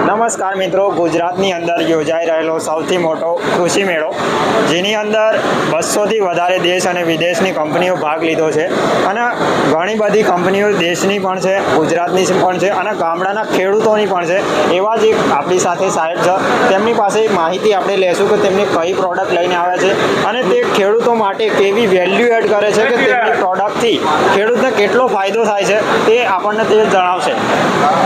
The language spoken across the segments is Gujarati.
નમસ્કાર મિત્રો, ગુજરાતની અંદર યોજાઈ રહેલો સૌથી મોટો કૃષિ મેળો, જેની અંદર 200થી વધારે દેશ અને વિદેશની કંપનીઓ ભાગ લીધો છે અને ઘણી બધી કંપનીઓ દેશની પણ છે, ગુજરાતની પણ છે અને ગામડાના ખેડૂતોની પણ છે. એવા જ એક આપણી સાથે સાહેબ છે, તેમની પાસે માહિતી આપણે લેશું કે તેમને કઈ પ્રોડક્ટ લઈને આવ્યા છે અને તે ખેડૂતો માટે કેવી વેલ્યુ એડ કરે છે કે તેમની પ્રોડક્ટથી ખેડૂતને કેટલો ફાયદો થાય છે તે આપણને તે જણાવશે.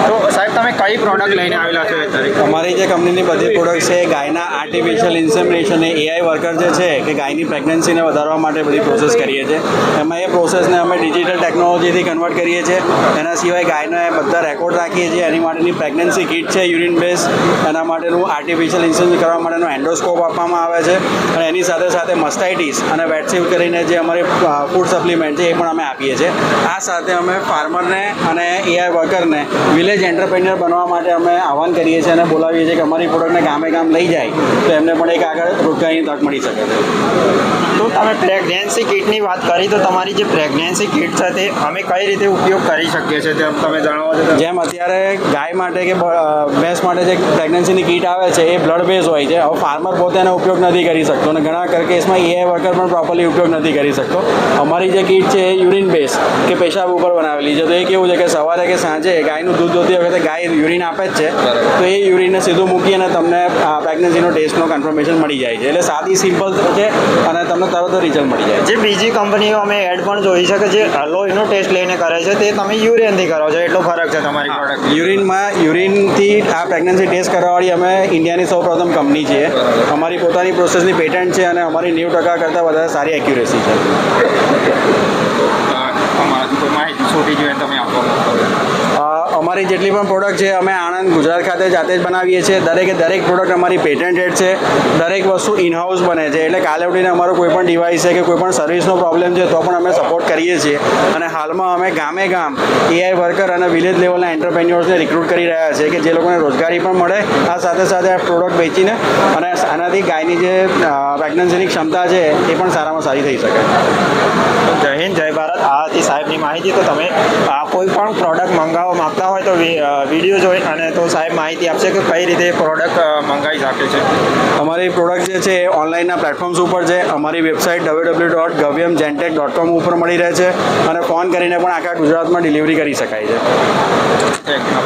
તો સાહેબ, તમે કઈ પ્રોડક્ટ લઈને આવેલા છો અત્યારે? અમારી જે કંપનીની બધી પ્રોડક્ટ છે ગાયના આર્ટિફિશિયલ ઇન્સેમિનેશન એ AI વર્કર જે છે કે ગાયની પ્રેગ્નન્સીને વધારવા માટે બધી પ્રોસેસ કરીએ છીએ. એમાં એ પ્રોસેસને અમે ડિજિટલ ટેકનોલોજીથી કન્વર્ટ કરીએ છીએ. એના સિવાય ગાયના બધા રેકોર્ડ રાખીએ છીએ. એની માટેની પ્રેગ્નન્સી કિટ છે યુરિન બેઝ, એના માટેનું આર્ટિફિશિયલ ઇન્સેમિનેશન કરવા માટેનું એન્ડોસ્કોપ આપવામાં આવે છે અને એની સાથે સાથે મસ્ટાઇટીસ અને વેટસીવ કરીને જે અમારી ફૂડ સપ્લિમેન્ટ છે એ પણ અમે આપીએ છીએ. આ સાથે અમે ફાર્મરને અને AI વર્કરને વિલેજ એન્ટરપ્રેન્યોર બનવા માટે અમે આહવાન કરીએ છીએ અને બોલાવીએ છીએ કે અમારી પ્રોડક્ટને ગામે ગામ લઈ જાય તો એમને પણ એક આગળ રોજગારીની તક મળી શકે છે. તો તમે પ્રેગ્નન્સી કિટની વાત કરી, તો તમારી જે પ્રેગ્નન્સી કિટ છે તે અમે કઈ રીતે ઉપયોગ કરી શકીએ છીએ તે તમે જણાવો છો? જેમ અત્યારે ગાય માટે કે ભેંસ માટે જે પ્રેગ્નન્સીની કીટ આવે છે એ બ્લડ બેઝ હોય છે. હવે ફાર્મર પોતે એનો ઉપયોગ નથી કરી શકતો અને ઘણા કેસમાં AI વર્કર પણ પ્રોપરલી ઉપયોગ નથી કરી શકતો. અમારી જે કીટ છે એ યુરિન બેઝ કે પેશાબ ઉપર બનાવેલી છે. તો એ કેવું છે કે સવારે કે સાંજે ગાયનું દૂધ દોતી વખતે ગાય યુરિન આપે જ છે, તો એ યુરિનને સીધું મૂકી અને તમને પ્રેગ્નન્સીનો ટેસ્ટનો કન્ફર્મેશન મળી જાય છે. એટલે સાદી સિમ્પલ છે અને તમને તરત જ રિઝલ્ટ મળી જાય છે. જે બીજી કંપનીઓ અમે એડ પણ જોઈ છે કે જે લોહીનો ટેસ્ટ લઈને કરે છે, તે તમે યુરિનથી કરો છો, એટલો ફરક છે તમારી પ્રોડક્ટ? યુરિનથી આ પ્રેગ્નન્સી ટેસ્ટ કરવાવાળી અમે ઇન્ડિયાની સૌપ્રથમ કંપની છીએ. અમારી પોતાની પ્રોસેસની પેટન્ટ છે અને અમારી 90% કરતાં વધારે સારી એક્યુરેસી છે. માહિતી છોટી જોઈએ તમે આપો. અમારી જેટલી પણ પ્રોડક્ટ છે અમે આણંદ ગુજરાત ખાતે જાતે જ બનાવીએ છીએ. દરેક પ્રોડક્ટ અમારી પેટેન્ટેડ છે. દરેક વસ્તુ ઇનહાઉસ બને છે. એટલે કાલે ઉઠીને અમારો કોઈ પણ ડિવાઇસ છે કે કોઈ પણ સર્વિસનો પ્રોબ્લેમ છે તો પણ અમે સપોર્ટ કરીએ છીએ. અને હાલમાં અમે ગામે ગામ AI વર્કર અને વિલેજ લેવલના એન્ટરપ્રેન્યોર્સને રિક્રુટ કરી રહ્યા છે કે જે લોકોને રોજગારી પણ મળે, આ સાથે સાથે આ પ્રોડક્ટ વેચીને અને આનાથી ગાયની જે પ્રેગ્નન્સીની ક્ષમતા છે એ પણ સારામાં સારી થઈ શકે. જય હિન્દ, જય ભારત. આ હતી સાહેબની માહિતી. તો તમે કોઈ પણ પ્રોડક્ટ મંગાવવા માંગતા હોય તો વિડીયો જોઈ અને તો સાહેબ માહિતી આપશે કે કઈ રીતે પ્રોડક્ટ મંગાવી શકે છે. અમારી પ્રોડક્ટ જે છે એ ઓનલાઈનના પ્લેટફોર્મ્સ ઉપર છે. અમારી વેબસાઇટ www.gavyamgentech.com ઉપર મળી રહે છે અને ફોન કરીને પણ આખા ગુજરાતમાં ડિલિવરી કરી શકાય છે. Thank you.